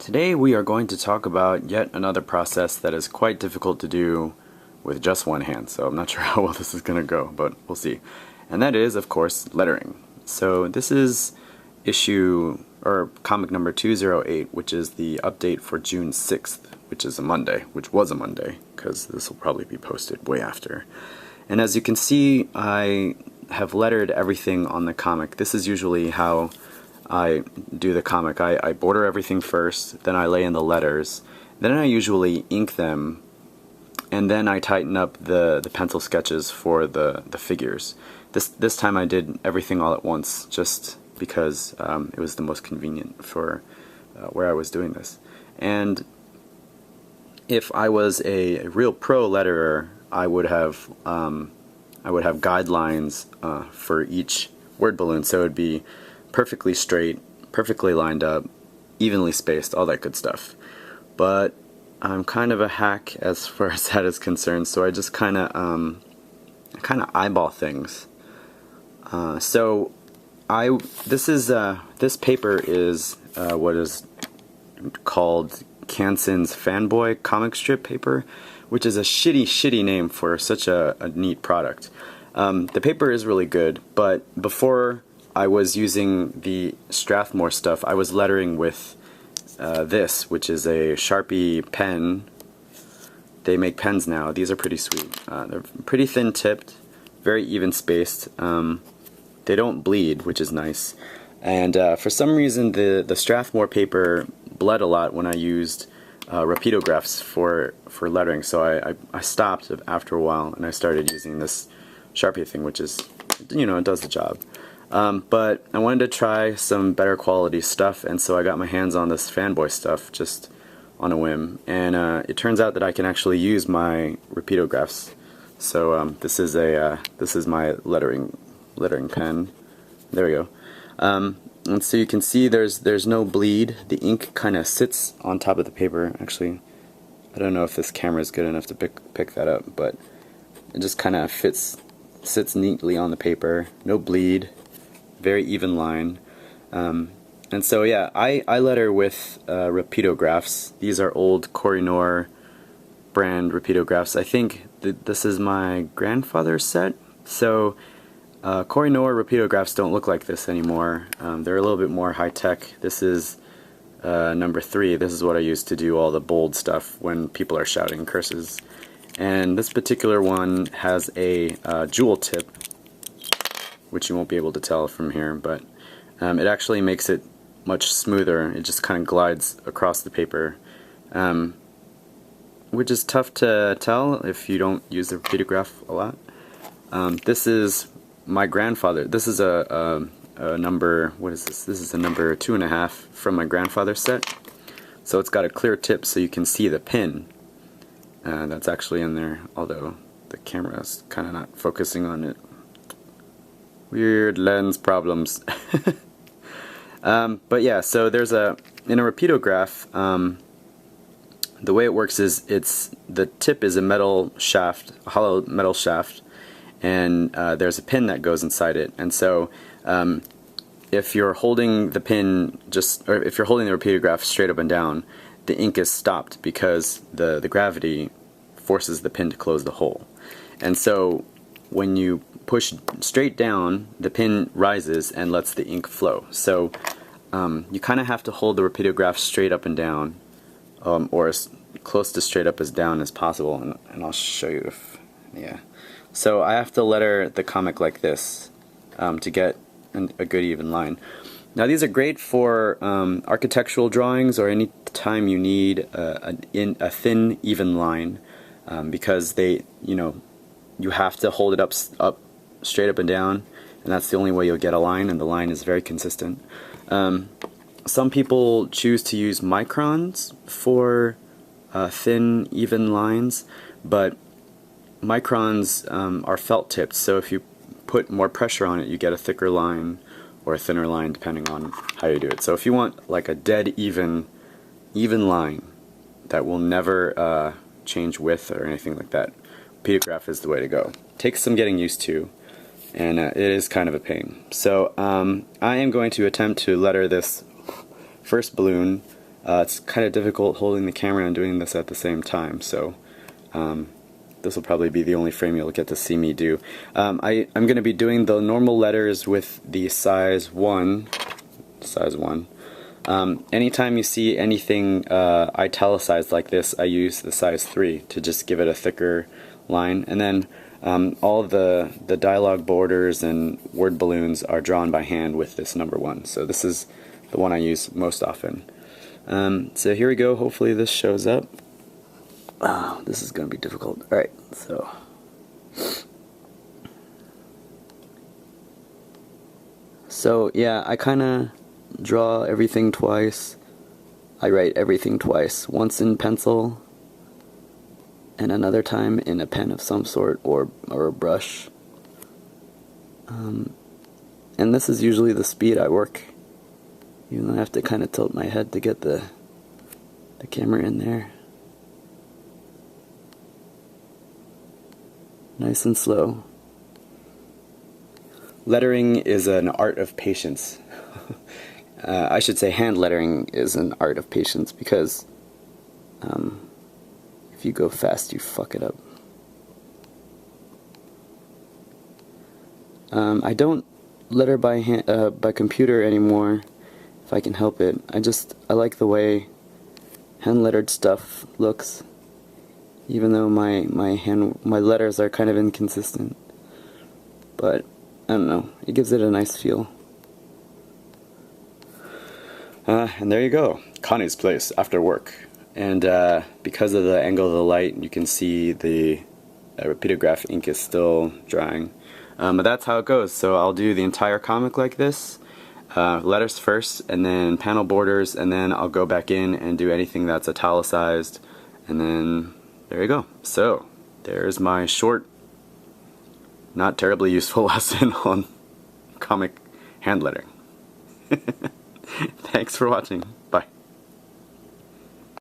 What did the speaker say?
Today we are going to talk about yet another process that is quite difficult to do with just one hand, so I'm not sure how well this is going to go, but we'll see. And that is, of course, lettering. So this is comic number 208, which is the update for June 6th, which was a Monday, because this will probably be posted way after. And as you can see, I have lettered everything on the comic. This is usually how I do the comic. I border everything first, then I lay in the letters, then I usually ink them, and then I tighten up the pencil sketches for the figures. This time I did everything all at once, just because it was the most convenient for where I was doing this. And if I was a real pro letterer, I would have guidelines for each word balloon, so it would be perfectly straight, perfectly lined up, evenly spaced, all that good stuff. But I'm kind of a hack as far as that is concerned, so I just kind of eyeball things. This paper is what is called Kanson's Fanboy comic strip paper, which is a shitty name for such a neat product. The paper is really good, but before I was using the Strathmore stuff, I was lettering with this, which is a Sharpie pen. They make pens now. These are pretty sweet. They're pretty thin tipped, very even spaced. They don't bleed, which is nice. And for some reason, the Strathmore paper bled a lot when I used Rapidographs for lettering, so I stopped after a while, and I started using this Sharpie thing, which is, it does the job. But I wanted to try some better quality stuff, and so I got my hands on this Fanboy stuff just on a whim, and it turns out that I can actually use my Rapidographs. So this is my lettering pen. There we go. And so you can see there's no bleed. The ink kind of sits on top of the paper. Actually, I don't know if this camera is good enough to pick that up, but it just kind of sits neatly on the paper. No bleed. Very even line. And so yeah, I letter with Rapidographs. These are old Koh-i-Noor brand Rapidographs. I think this is my grandfather's set. So Koh-i-Noor Rapidographs don't look like this anymore. They're a little bit more high-tech. This is number 3. This is what I use to do all the bold stuff when people are shouting curses. And this particular one has a jewel tip, which you won't be able to tell from here, but it actually makes it much smoother. It just kind of glides across the paper, which is tough to tell if you don't use the Rapidograph a lot. This is my grandfather. This is a number, what is this? This is a number 2.5 from my grandfather's set. So it's got a clear tip so you can see the pin that's actually in there, although the camera is kind of not focusing on it. Weird lens problems. But yeah, so in a Rapidograph, the way it works is the tip is a metal shaft, a hollow metal shaft, and there's a pin that goes inside it. And so if you're holding the pin if you're holding the Rapidograph straight up and down, the ink is stopped because the gravity forces the pin to close the hole. And so when you push straight down, the pin rises and lets the ink flow. So you kind of have to hold the Rapidograph straight up and down, or as close to straight up as down as possible, and I'll show you yeah. So I have to letter the comic like this to get a good even line. Now these are great for architectural drawings or any time you need a thin, even line, because you have to hold it up straight up and down, and that's the only way you'll get a line, and the line is very consistent. Some people choose to use microns for thin, even lines, but microns are felt tipped, so if you put more pressure on it, you get a thicker line or a thinner line depending on how you do it. So if you want like a dead even line that will never change width or anything like that, Rapidograph is the way to go. Takes some getting used to, and it is kind of a pain. So I am going to attempt to letter this first balloon It's kind of difficult holding the camera and doing this at the same time, so this will probably be the only frame you'll get to see me do. I'm going to be doing the normal letters with the size 1. Anytime you see anything italicized like this, I use the size 3 to just give it a thicker line. And then all the dialogue borders and word balloons are drawn by hand with this number 1. So this is the one I use most often. So here we go. Hopefully this shows up. Oh, this is going to be difficult. Alright, so yeah, I kind of draw everything twice. I write everything twice. Once in pencil, and another time in a pen of some sort, or a brush. And this is usually the speed I work. Even though I have to kind of tilt my head to get the camera in there. Nice and slow. Lettering is an art of patience. I should say hand lettering is an art of patience, because if you go fast, you fuck it up. I don't letter by computer anymore, if I can help it. I like the way hand lettered stuff looks, even though my letters are kind of inconsistent. But I don't know, it gives it a nice feel. And there you go, Connie's place after work. And because of the angle of the light, you can see the rapidograph ink is still drying. But that's how it goes. So I'll do the entire comic like this, letters first, and then panel borders, and then I'll go back in and do anything that's italicized, and then there you go. So there's my short, not terribly useful lesson on comic hand lettering. Thanks for watching. Bye.